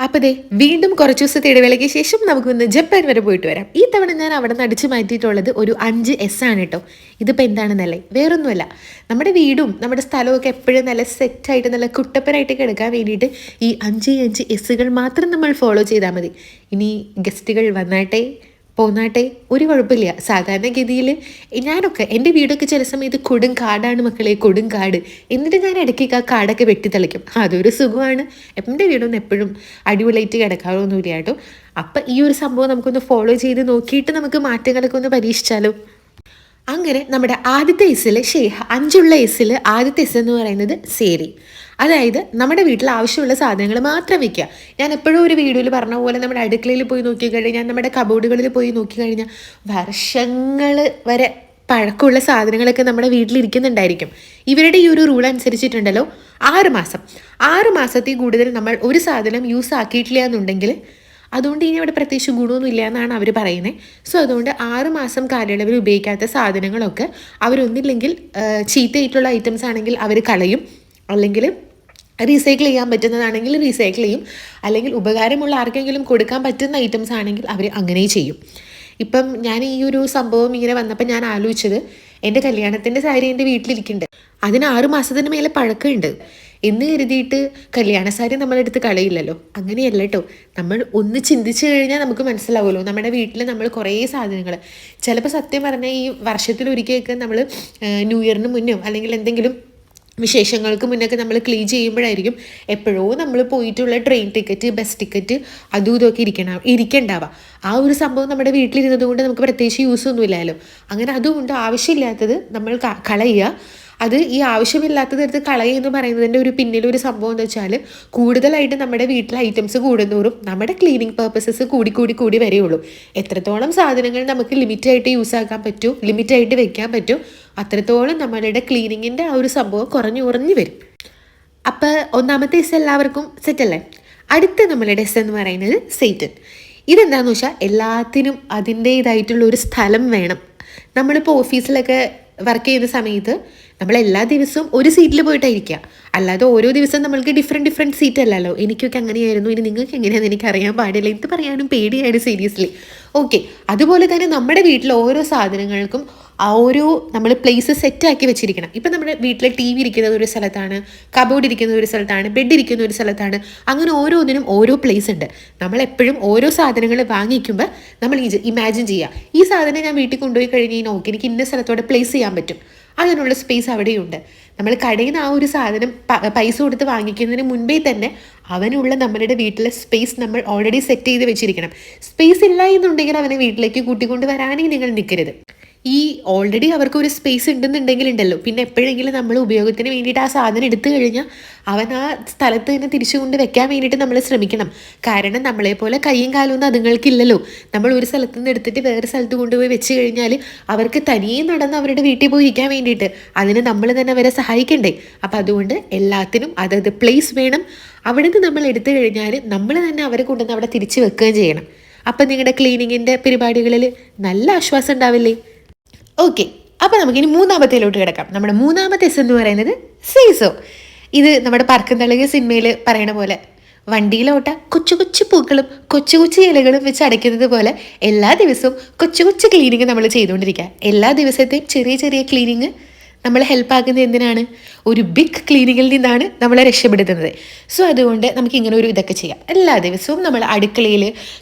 അപ്പോൾ ദേ വീണ്ടും കുറച്ച് ദിവസത്തെ ഇടവേളയ്ക്ക് ശേഷം നമുക്കൊന്ന് ജപ്പാൻ വരെ പോയിട്ട് വരാം. ഈ തവണ ഞാൻ അവിടെ നിന്ന് അടിച്ചു മാറ്റിയിട്ടുള്ളത് ഒരു 5S ആണ് കേട്ടോ. ഇതിപ്പോൾ എന്താണെന്നല്ലേ, വേറൊന്നുമല്ല, നമ്മുടെ വീടും നമ്മുടെ സ്ഥലവും ഒക്കെ എപ്പോഴും നല്ല സെറ്റായിട്ട് നല്ല കുട്ടപ്പനായിട്ട് കിടക്കാൻ വേണ്ടിയിട്ട് ഈ 5 മാത്രം നമ്മൾ ഫോളോ ചെയ്താൽ മതി. ഇനി ഗസ്റ്റുകൾ വന്നാട്ടെ പോന്നാട്ടെ ഒരു കുഴപ്പമില്ല. സാധാരണഗതിയിൽ ഞാനൊക്കെ എൻ്റെ വീടൊക്കെ ചില സമയത്ത് കൊടും കാടാണ് മക്കളെ, കൊടും കാട്. എന്നിട്ട് ഞാൻ ഇടയ്ക്കൊക്കെ ആ കാടൊക്കെ വെട്ടിത്തെളിക്കും. അതൊരു സുഖമാണ്. എൻ്റെ വീടൊന്നും എപ്പോഴും അടിപൊളിയായിട്ട് കിടക്കാറൊന്നുമില്ല കേട്ടോ. അപ്പം ഈ ഒരു സംഭവം നമുക്കൊന്ന് ഫോളോ ചെയ്ത് നോക്കിയിട്ട് നമുക്ക് മാറ്റങ്ങളൊക്കെ ഒന്ന് പരീക്ഷിച്ചാലോ. അങ്ങനെ നമ്മുടെ ആദ്യത്തെ എസ്സിൽ 5 എസ്സിൽ ആദ്യത്തെ എസ് എന്ന് പറയുന്നത് സേരി. അതായത് നമ്മുടെ വീട്ടിൽ ആവശ്യമുള്ള സാധനങ്ങൾ മാത്രം വെക്കുക. ഞാൻ എപ്പോഴും ഒരു വീഡിയോയിൽ പറഞ്ഞ പോലെ നമ്മുടെ അടുക്കളയിൽ പോയി നോക്കിക്കഴിഞ്ഞാൽ, നമ്മുടെ കബോർഡുകളിൽ പോയി നോക്കിക്കഴിഞ്ഞാൽ വർഷങ്ങൾ വരെ പഴക്കമുള്ള സാധനങ്ങളൊക്കെ നമ്മുടെ വീട്ടിലിരിക്കുന്നുണ്ടായിരിക്കും. ഇവരുടെ ഈ ഒരു റൂൾ അനുസരിച്ചിട്ടുണ്ടല്ലോ, 6 മാസം 6 മാസത്തിൽ കൂടുതൽ നമ്മൾ ഒരു സാധനം യൂസ് ആക്കിയിട്ടില്ല എന്നുണ്ടെങ്കിൽ അതുകൊണ്ട് ഇനി അവിടെ പ്രത്യേകിച്ച് ഗുണമൊന്നും ഇല്ല എന്നാണ് അവർ പറയുന്നത്. സോ അതുകൊണ്ട് 6 മാസം കാലയളവിൽ ഉപയോഗിക്കാത്ത സാധനങ്ങളൊക്കെ അവരൊന്നില്ലെങ്കിൽ ചീത്തയായിട്ടുള്ള ഐറ്റംസ് ആണെങ്കിൽ അവർ കളയും, അല്ലെങ്കിൽ റീസൈക്കിൾ ചെയ്യാൻ പറ്റുന്നതാണെങ്കിൽ റീസൈക്കിൾ ചെയ്യും, അല്ലെങ്കിൽ ഉപകാരമുള്ള ആർക്കെങ്കിലും കൊടുക്കാൻ പറ്റുന്ന ഐറ്റംസ് ആണെങ്കിൽ അവർ അങ്ങനെ ചെയ്യും. ഇപ്പം ഞാൻ ഈ ഒരു സംഭവം ഇങ്ങനെ വന്നപ്പോൾ ഞാൻ ആലോചിച്ചത്, എൻ്റെ കല്യാണത്തിൻ്റെ സാരി എൻ്റെ വീട്ടിലിരിക്കുന്നുണ്ട്. അതിന് 6 മാസത്തിന് മേലെ പഴക്കമുണ്ട് എന്ന് കരുതിയിട്ട് കല്യാണ സാരി നമ്മളെടുത്ത് കളയില്ലല്ലോ. അങ്ങനെയല്ല കേട്ടോ. നമ്മൾ ഒന്ന് ചിന്തിച്ചു കഴിഞ്ഞാൽ നമുക്ക് മനസ്സിലാവുമല്ലോ, നമ്മുടെ വീട്ടിൽ നമ്മൾ കുറേ സാധനങ്ങൾ ചിലപ്പോൾ സത്യം പറഞ്ഞാൽ ഈ വർഷത്തിലൊരിക്കലൊക്കെ നമ്മൾ ന്യൂ ഇയറിന് മുന്നോ അല്ലെങ്കിൽ എന്തെങ്കിലും വിശേഷങ്ങൾക്ക് മുന്നൊക്കെ നമ്മൾ ക്ലീൻ ചെയ്യുമ്പോഴായിരിക്കും എപ്പോഴോ നമ്മൾ പോയിട്ടുള്ള ട്രെയിൻ ടിക്കറ്റ്, ബസ് ടിക്കറ്റ്, അതും ഇതൊക്കെ ഇരിക്കണ്ടാവുക. ആ ഒരു സംഭവം നമ്മുടെ വീട്ടിലിരുന്നത് കൊണ്ട് നമുക്ക് പ്രത്യേകിച്ച് യൂസ് ഒന്നുമില്ലല്ലോ. അങ്ങനെ അതുകൊണ്ട് ആവശ്യമില്ലാത്തത് നമ്മൾ കളയുക. അത് ഈ ആവശ്യമില്ലാത്തതെടുത്ത് കളയുക എന്ന് പറയുന്നതിൻ്റെ ഒരു പിന്നിലൊരു സംഭവം എന്ന് വെച്ചാൽ, കൂടുതലായിട്ട് നമ്മുടെ വീട്ടിലെ ഐറ്റംസ് കൂടുന്തോറും നമ്മുടെ ക്ലീനിങ് പർപ്പസസ് കൂടി വരെയുള്ളൂ. എത്രത്തോളം സാധനങ്ങൾ നമുക്ക് ലിമിറ്റായിട്ട് യൂസ് ആക്കാൻ പറ്റുമോ, ലിമിറ്റായിട്ട് വെക്കാൻ പറ്റുമോ, അത്രത്തോളം നമ്മളുടെ ക്ലീനിങ്ങിൻ്റെ ആ ഒരു സംഭവം കുറഞ്ഞു വരും. അപ്പോൾ ഒന്നാമത്തെ എസ് എല്ലാവർക്കും സെറ്റല്ലേ. അടുത്ത നമ്മളുടെ എസ് എന്ന് പറയുന്നത് സെയ്റ്റൻ. ഇതെന്താണെന്ന് വെച്ചാൽ, എല്ലാത്തിനും അതിൻ്റേതായിട്ടുള്ള ഒരു സ്ഥലം വേണം. നമ്മളിപ്പോൾ ഓഫീസിലൊക്കെ വർക്ക് ചെയ്യുന്ന സമയത്ത് നമ്മൾ എല്ലാ ദിവസവും ഒരു സീറ്റിൽ പോയിട്ടായിരിക്കുക, അല്ലാതെ ഓരോ ദിവസം നമ്മൾക്ക് ഡിഫറെൻറ്റ് സീറ്റ് അല്ലല്ലോ. എനിക്കൊക്കെ അങ്ങനെയായിരുന്നു, ഇനി നിങ്ങൾക്ക് എങ്ങനെയാണെന്ന് എനിക്കറിയാൻ പാടില്ല. ഇത് പറയാനും പേടിയാണ് സീരിയസ്ലി. ഓക്കെ, അതുപോലെ തന്നെ നമ്മുടെ വീട്ടിൽ ഓരോ സാധനങ്ങൾക്കും ഓരോ നമ്മൾ പ്ലേസ് സെറ്റാക്കി വെച്ചിരിക്കണം. ഇപ്പം നമ്മുടെ വീട്ടിൽ TV ഇരിക്കുന്നത് ഒരു സ്ഥലത്താണ്, കബോർഡ് ഇരിക്കുന്നത് ഒരു സ്ഥലത്താണ്, ബെഡ് ഇരിക്കുന്ന ഒരു സ്ഥലത്താണ്. അങ്ങനെ ഓരോന്നിനും ഓരോ പ്ലേസ് ഉണ്ട്. നമ്മളെപ്പോഴും ഓരോ സാധനങ്ങൾ വാങ്ങിക്കുമ്പോൾ നമ്മൾ ഇമാജിൻ ചെയ്യുക, ഈ സാധനം ഞാൻ വീട്ടിൽ കൊണ്ടുപോയി കഴിഞ്ഞ് നോക്കി എനിക്ക് ഇന്ന സ്ഥലത്തോടെ പ്ലേസ് ചെയ്യാൻ പറ്റും. അതിനുള്ള സ്പേസ് അവിടെയുണ്ട്. നമ്മൾ കടയിൽ നിന്ന് ആ ഒരു സാധനം പൈസ കൊടുത്ത് വാങ്ങിക്കുന്നതിന് മുൻപേ തന്നെ അവനുള്ള നമ്മളുടെ വീട്ടിലെ സ്പേസ് നമ്മൾ ഓൾറെഡി സെറ്റ് ചെയ്ത് വെച്ചിരിക്കണം. സ്പേസ് ഇല്ല എന്നുണ്ടെങ്കിൽ അവനെ വീട്ടിലേക്ക് കൂട്ടിക്കൊണ്ട് വരാണെങ്കിൽ നിങ്ങൾ നിൽക്കരുത്. ഈ ഓൾറെഡി അവർക്കൊരു സ്പേസ് ഉണ്ടെന്നുണ്ടെങ്കിൽ ഉണ്ടല്ലോ, പിന്നെ എപ്പോഴെങ്കിലും നമ്മൾ ഉപയോഗത്തിന് വേണ്ടിയിട്ട് ആ സാധനം എടുത്തു കഴിഞ്ഞാൽ അവൻ ആ സ്ഥലത്ത് തന്നെ തിരിച്ചു കൊണ്ട് വെക്കാൻ വേണ്ടിയിട്ട് നമ്മൾ ശ്രമിക്കണം. കാരണം നമ്മളെപ്പോലെ കയ്യും കാലമൊന്നും അതുങ്ങൾക്കില്ലല്ലോ. നമ്മൾ ഒരു സ്ഥലത്ത് നിന്ന് എടുത്തിട്ട് വേറെ സ്ഥലത്ത് കൊണ്ടുപോയി വെച്ച് കഴിഞ്ഞാൽ അവർക്ക് തനിയെ നടന്ന് അവരുടെ വീട്ടിൽ പോയി ഇരിക്കാൻ വേണ്ടിയിട്ട് അതിന് നമ്മൾ തന്നെ അവരെ സഹായിക്കണ്ടേ. അപ്പം അതുകൊണ്ട് എല്ലാത്തിനും അതത് പ്ലേസ് വേണം. അവിടെ നിന്ന് നമ്മൾ എടുത്തു കഴിഞ്ഞാൽ നമ്മൾ തന്നെ അവരെ കൊണ്ടുവന്ന് അവിടെ തിരിച്ചു വെക്കുകയും ചെയ്യണം. അപ്പം നിങ്ങളുടെ ക്ലീനിങ്ങിൻ്റെ പരിപാടികളിൽ നല്ല ആശ്വാസം ഉണ്ടാവില്ലേ. ഓക്കെ, അപ്പോൾ നമുക്കിനി മൂന്നാമത്തേലോട്ട് കിടക്കാം. നമ്മുടെ മൂന്നാമത്തെ എസ് എന്ന് പറയുന്നത് സീസോ. ഇത് നമ്മുടെ പറക്കും തളിക സിനിമയിൽ പറയണ പോലെ, വണ്ടിയിലോട്ട കൊച്ചു പൂക്കളും കൊച്ചു ഇലകളും വെച്ച് അടയ്ക്കുന്നത് പോലെ എല്ലാ ദിവസവും കൊച്ചു ക്ലീനിങ് നമ്മൾ ചെയ്തുകൊണ്ടിരിക്കുക. എല്ലാ ദിവസത്തെയും ചെറിയ ക്ലീനിങ് നമ്മളെ ഹെൽപ്പാക്കുന്നത് എന്തിനാണ്? ഒരു ബിഗ് ക്ലീനിങ്ങിൽ നിന്നാണ് നമ്മളെ രക്ഷപ്പെടുത്തുന്നത്. സോ അതുകൊണ്ട് നമുക്ക് ഇങ്ങനെ ഒരു ഇതൊക്കെ ചെയ്യാം. എല്ലാ ദിവസവും നമ്മൾ അടുക്കളയിൽ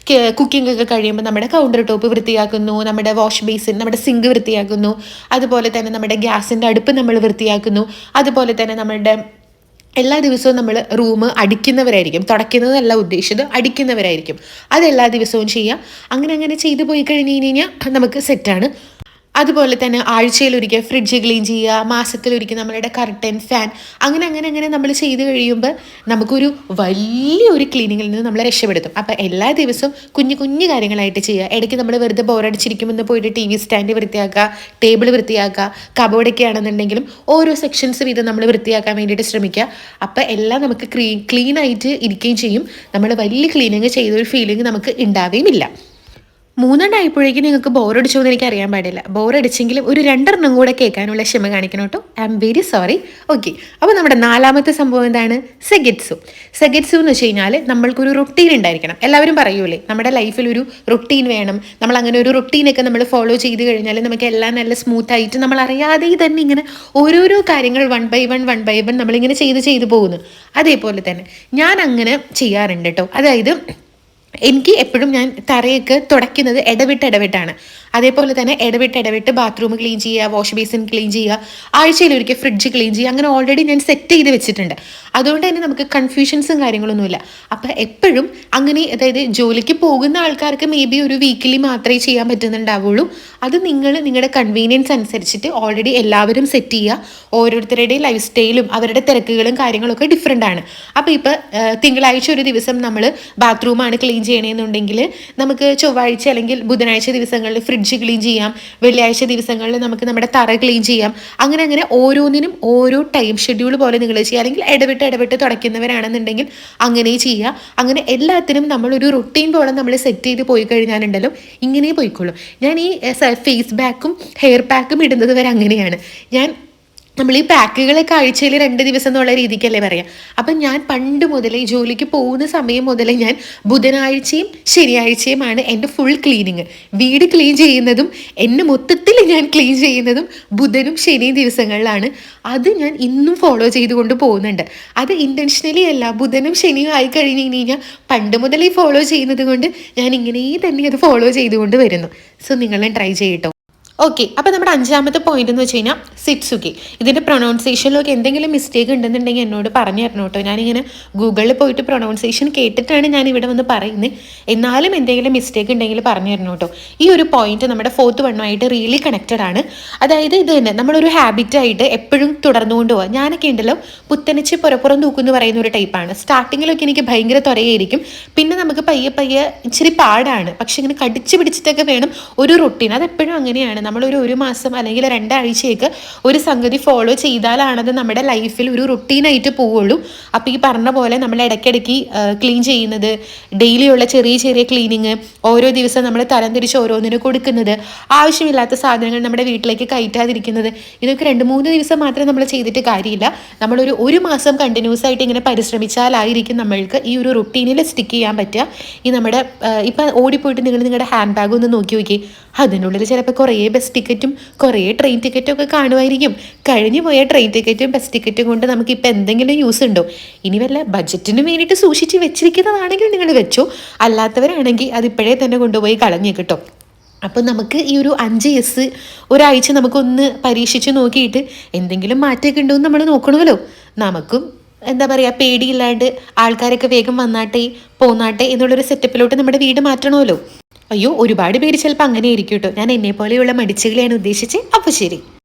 കുക്കിംഗ് ഒക്കെ കഴിയുമ്പോൾ നമ്മുടെ കൗണ്ടർ ടോപ്പ് വൃത്തിയാക്കുന്നു, നമ്മുടെ വാഷ് ബേസിൻ, നമ്മുടെ സിങ്ക് വൃത്തിയാക്കുന്നു, അതുപോലെ തന്നെ നമ്മുടെ ഗ്യാസിൻ്റെ അടുപ്പ് നമ്മൾ വൃത്തിയാക്കുന്നു. അതുപോലെ തന്നെ നമ്മളുടെ എല്ലാ ദിവസവും നമ്മൾ റൂം അടിക്കുന്നവരായിരിക്കും, തുടയ്ക്കുന്നതല്ല ഉദ്ദേശിച്ചത്, അടിക്കുന്നവരായിരിക്കും. അതെല്ലാ ദിവസവും ചെയ്യാം. അങ്ങനെ ചെയ്തു പോയി കഴിഞ്ഞ് കഴിഞ്ഞാൽ നമുക്ക് സെറ്റാണ്. അതുപോലെ തന്നെ ആഴ്ചയിലൊരിക്കൽ ഫ്രിഡ്ജ് ക്ലീൻ ചെയ്യുക, മാസത്തിലൊരിക്കൽ നമ്മളുടെ കർട്ടൻ, ഫാൻ, അങ്ങനെ നമ്മൾ ചെയ്ത് കഴിയുമ്പോൾ നമുക്കൊരു വലിയൊരു ക്ലീനിങ്ങിൽ നിന്ന് നമ്മളെ രക്ഷപ്പെടുത്തും. അപ്പോൾ എല്ലാ ദിവസവും കുഞ്ഞു കാര്യങ്ങളായിട്ട് ചെയ്യുക. ഇടയ്ക്ക് നമ്മൾ വെറുതെ ബോറടിച്ചിരിക്കുമെന്ന് പോയിട്ട് TV സ്റ്റാൻഡ് വൃത്തിയാക്കുക, ടേബിൾ വൃത്തിയാക്കുക, കബോർഡൊക്കെ ആണെന്നുണ്ടെങ്കിലും ഓരോ സെക്ഷൻസ് വീതം നമ്മൾ വൃത്തിയാക്കാൻ വേണ്ടിയിട്ട് ശ്രമിക്കുക. അപ്പോൾ എല്ലാം നമുക്ക് ക്ലീനായിട്ട് ഇരിക്കുകയും ചെയ്യും. നമ്മൾ വലിയ ക്ലീനിങ് ചെയ്തൊരു ഫീലിംഗ് നമുക്ക് ഉണ്ടാവുകയുമില്ല. മൂന്നെണ്ണമായപ്പോഴേക്കും നിങ്ങൾക്ക് ബോറടിച്ചോ എന്ന് എനിക്ക് അറിയാൻ പാടില്ല. ബോറടിച്ചെങ്കിലും ഒരു രണ്ടെണ്ണം കൂടെ കേൾക്കാനുള്ള ക്ഷമ കാണിക്കണം കേട്ടോ. I am very sorry. Okay, അപ്പോൾ നമ്മുടെ നാലാമത്തെ സംഭവം എന്താണ്? സെഗറ്റ്സു. സെഗറ്റ്സു എന്ന് വെച്ച് കഴിഞ്ഞാൽ നമ്മൾക്കൊരു റൊട്ടീൻ ഉണ്ടായിരിക്കണം. എല്ലാവരും പറയൂലേ നമ്മുടെ ലൈഫിൽ ഒരു റൊട്ടീൻ വേണം. നമ്മൾ അങ്ങനെ ഒരു റൊട്ടീനൊക്കെ നമ്മൾ ഫോളോ ചെയ്ത് കഴിഞ്ഞാൽ നമുക്ക് എല്ലാം നല്ല സ്മൂത്ത് ആയിട്ട് നമ്മൾ അറിയാതെ തന്നെ ഇങ്ങനെ ഓരോരോ കാര്യങ്ങൾ വൺ ബൈ വൺ നമ്മളിങ്ങനെ ചെയ്ത് പോകുന്നു. അതേപോലെ തന്നെ ഞാൻ അങ്ങനെ ചെയ്യാറുണ്ട് കേട്ടോ. അതായത് എനിക്ക് എപ്പോഴും ഞാൻ തറയൊക്കെ തുടയ്ക്കുന്നത് ഇടവിട്ടാണ്. അതേപോലെ തന്നെ ഇടവിട്ട് ബാത്റൂം ക്ലീൻ ചെയ്യുക, വാഷ് ബേസിൻ ക്ലീൻ ചെയ്യുക, ആഴ്ചയിലൊരിക്കൽ ഫ്രിഡ്ജ് ക്ലീൻ ചെയ്യുക. അങ്ങനെ ഓൾറെഡി ഞാൻ സെറ്റ് ചെയ്ത് വെച്ചിട്ടുണ്ട്. അതുകൊണ്ട് തന്നെ നമുക്ക് കൺഫ്യൂഷൻസും കാര്യങ്ങളൊന്നുമില്ല. അപ്പം എപ്പോഴും അങ്ങനെ, അതായത് ജോലിക്ക് പോകുന്ന ആൾക്കാർക്ക് മേ ബി ഒരു വീക്കിലി മാത്രമേ ചെയ്യാൻ പറ്റുന്നുണ്ടാവുള്ളൂ. അത് നിങ്ങളുടെ കൺവീനിയൻസ് അനുസരിച്ചിട്ട് ഓൾറെഡി എല്ലാവരും സെറ്റ് ചെയ്യുക. ഓരോരുത്തരുടെയും ലൈഫ് സ്റ്റൈലും അവരുടെ തിരക്കുകളും കാര്യങ്ങളൊക്കെ ഡിഫറെൻ്റ് ആണ്. അപ്പോൾ ഇപ്പോൾ തിങ്കളാഴ്ച ഒരു ദിവസം നമ്മൾ ബാത്റൂമാണ് ക്ലീൻ ചെയ്യണമെന്നുണ്ടെങ്കിൽ നമുക്ക് ചൊവ്വാഴ്ച അല്ലെങ്കിൽ ബുധനാഴ്ച ദിവസങ്ങളിൽ ഫ്രിഡ്ജ് ക്ലീൻ ചെയ്യാം. വെള്ളിയാഴ്ച ദിവസങ്ങളിൽ നമുക്ക് നമ്മുടെ തറ ക്ലീൻ ചെയ്യാം. അങ്ങനെ ഓരോന്നിനും ഓരോ ടൈം ഷെഡ്യൂൾ പോലെ നിങ്ങൾ ചെയ്യുക. അല്ലെങ്കിൽ ഇടവിട്ട് തുടയ്ക്കുന്നവരാണെന്നുണ്ടെങ്കിൽ അങ്ങനെ ചെയ്യുക. അങ്ങനെ എല്ലാത്തിനും നമ്മളൊരു റുട്ടീൻ പോലെ നമ്മൾ സെറ്റ് ചെയ്ത് പോയി കഴിഞ്ഞാലുണ്ടല്ലോ ഇങ്ങനെ പോയിക്കോളും. ഞാൻ ഈ ഫേസ് പാക്കും ഹെയർ പാക്കും ഇടുന്നത് വരെ അങ്ങനെയാണ്. നമ്മൾ ഈ പാക്കുകളൊക്കെ ആഴ്ചയിൽ 2 ദിവസം എന്നുള്ള രീതിക്കല്ലേ പറയാം. അപ്പം ഞാൻ പണ്ട് മുതലേ ജോലിക്ക് പോകുന്ന സമയം മുതലേ ഞാൻ ബുധനാഴ്ചയും ശനിയാഴ്ചയുമാണ് എൻ്റെ ഫുൾ ക്ലീനിങ്. വീട് ക്ലീൻ ചെയ്യുന്നതും എന്നെ മൊത്തത്തിൽ ഞാൻ ക്ലീൻ ചെയ്യുന്നതും ബുധനും ശനിയും ദിവസങ്ങളിലാണ്. അത് ഞാൻ ഇന്നും ഫോളോ ചെയ്തുകൊണ്ട് പോകുന്നുണ്ട്. അത് ഇൻറ്റൻഷനലി അല്ല, ബുധനും ശനിയും ആയി കഴിഞ്ഞ് കഴിഞ്ഞാൽ പണ്ട് മുതലേ ഫോളോ ചെയ്യുന്നത് കൊണ്ട് ഞാൻ ഇങ്ങനെ തന്നെ അത് ഫോളോ ചെയ്തുകൊണ്ട് വരുന്നു. സോ നിങ്ങളും ട്രൈ ചെയ്യട്ടോ. ഓക്കെ, അപ്പോൾ നമ്മുടെ 5ാമത്തെ പോയിന്റ് എന്ന് വെച്ച് കഴിഞ്ഞാൽ സിറ്റ്സുകി. ഇതിൻ്റെ പ്രൊനൗൺസിയേഷനിലൊക്കെ എന്തെങ്കിലും മിസ്റ്റേക്ക് ഉണ്ടെന്നുണ്ടെങ്കിൽ എന്നോട് പറഞ്ഞു തരണം കേട്ടോ. ഞാനിങ്ങനെ ഗൂഗിളിൽ പോയിട്ട് പ്രൊനൗൺസിയേഷൻ കേട്ടിട്ടാണ് ഞാൻ ഇവിടെ വന്ന് പറയുന്നത്. എന്നാലും എന്തെങ്കിലും മിസ്റ്റേക്ക് ഉണ്ടെങ്കിൽ പറഞ്ഞു തരണം കേട്ടോ. ഈ ഒരു പോയിന്റ് നമ്മുടെ 4th വണ്ണുമായിട്ട് റിയലി കണക്റ്റഡ് ആണ്. അതായത് ഇത് തന്നെ നമ്മളൊരു ഹാബിറ്റായിട്ട് എപ്പോഴും തുടർന്നുകൊണ്ട് പോകാം. ഞാനൊക്കെ ഉണ്ടല്ലോ പുത്തനച്ച് പുറപ്പുറം തൂക്കുമെന്ന് പറയുന്ന ഒരു ടൈപ്പാണ്. സ്റ്റാർട്ടിങ്ങിലൊക്കെ എനിക്ക് ഭയങ്കര ത്വരയായിരിക്കും. പിന്നെ നമുക്ക് പയ്യെ ഇച്ചിരി പാടാണ്. പക്ഷെ ഇങ്ങനെ കടിച്ച് പിടിച്ചിട്ടൊക്കെ വേണം ഒരു റൊട്ടീൻ. അതെപ്പോഴും അങ്ങനെയാണ്. നമ്മളൊരു മാസം അല്ലെങ്കിൽ 2 ആഴ്ചയൊക്കെ ഒരു സംഗതി ഫോളോ ചെയ്താലാണത് നമ്മുടെ ലൈഫിൽ ഒരു റുട്ടീനായിട്ട് പോവുള്ളൂ. അപ്പോൾ ഈ പറഞ്ഞ പോലെ നമ്മൾ ഇടയ്ക്കിടയ്ക്ക് ക്ലീൻ ചെയ്യുന്നത്, ഡെയിലിയുള്ള ചെറിയ ക്ലീനിങ്, ഓരോ ദിവസം നമ്മൾ തരംതിരിച്ച് ഓരോന്നിന് കൊടുക്കുന്നത്, ആവശ്യമില്ലാത്ത സാധനങ്ങൾ നമ്മുടെ വീട്ടിലേക്ക് കയറ്റാതിരിക്കുന്നത്, ഇതൊക്കെ 2-3 ദിവസം മാത്രം നമ്മൾ ചെയ്തിട്ട് കാര്യമില്ല. ഒരു മാസം കണ്ടിന്യൂസ് ആയിട്ട് ഇങ്ങനെ പരിശ്രമിച്ചാലായിരിക്കും നമ്മൾക്ക് ഈ ഒരു റുട്ടീനിൽ സ്റ്റിക്ക് ചെയ്യാൻ പറ്റുക. ഈ നമ്മുടെ ഇപ്പം ഓടിപ്പോയിട്ട് നിങ്ങളുടെ ഹാൻഡ് ബാഗ് ഒന്ന് നോക്കി അതിനുള്ളിൽ ചിലപ്പോൾ കുറേ ബസ് ടിക്കറ്റും കുറേ ട്രെയിൻ ടിക്കറ്റും ഒക്കെ കാണുമായിരിക്കും. കഴിഞ്ഞു പോയ ട്രെയിൻ ടിക്കറ്റും ബസ് ടിക്കറ്റും കൊണ്ട് നമുക്കിപ്പോൾ എന്തെങ്കിലും യൂസ് ഉണ്ടോ? ഇനി വല്ല ബഡ്ജറ്റിന് വേണ്ടിയിട്ട് സൂക്ഷിച്ച് വെച്ചിരിക്കുന്നതാണെങ്കിൽ നിങ്ങൾ വെച്ചോ. അല്ലാത്തവരാണെങ്കിൽ അതിപ്പോഴേ തന്നെ കൊണ്ടുപോയി കളഞ്ഞേക്കിട്ടോ. അപ്പോൾ നമുക്ക് ഈ ഒരു 5S ഒരാഴ്ച നമുക്കൊന്ന് പരീക്ഷിച്ച് നോക്കിയിട്ട് എന്തെങ്കിലും മാറ്റമൊക്കെ ഉണ്ടോ എന്ന് നമ്മൾ നോക്കണമല്ലോ. നമുക്കും എന്താ പറയുക, പേടിയില്ലാണ്ട് ആൾക്കാരൊക്കെ വേഗം വന്നാട്ടെ പോന്നാട്ടെ എന്നുള്ളൊരു സെറ്റപ്പിലോട്ട് നമ്മുടെ വീട് മാറ്റണമല്ലോ. അയ്യോ, ഒരുപാട് പേര് ചിലപ്പോൾ അങ്ങനെ ആയിരിക്കും കേട്ടോ. ഞാൻ എന്നെ പോലെയുള്ള മടിച്ചുകളെയാണ് ഉദ്ദേശിച്ചത്. അപ്പോൾ ശരി.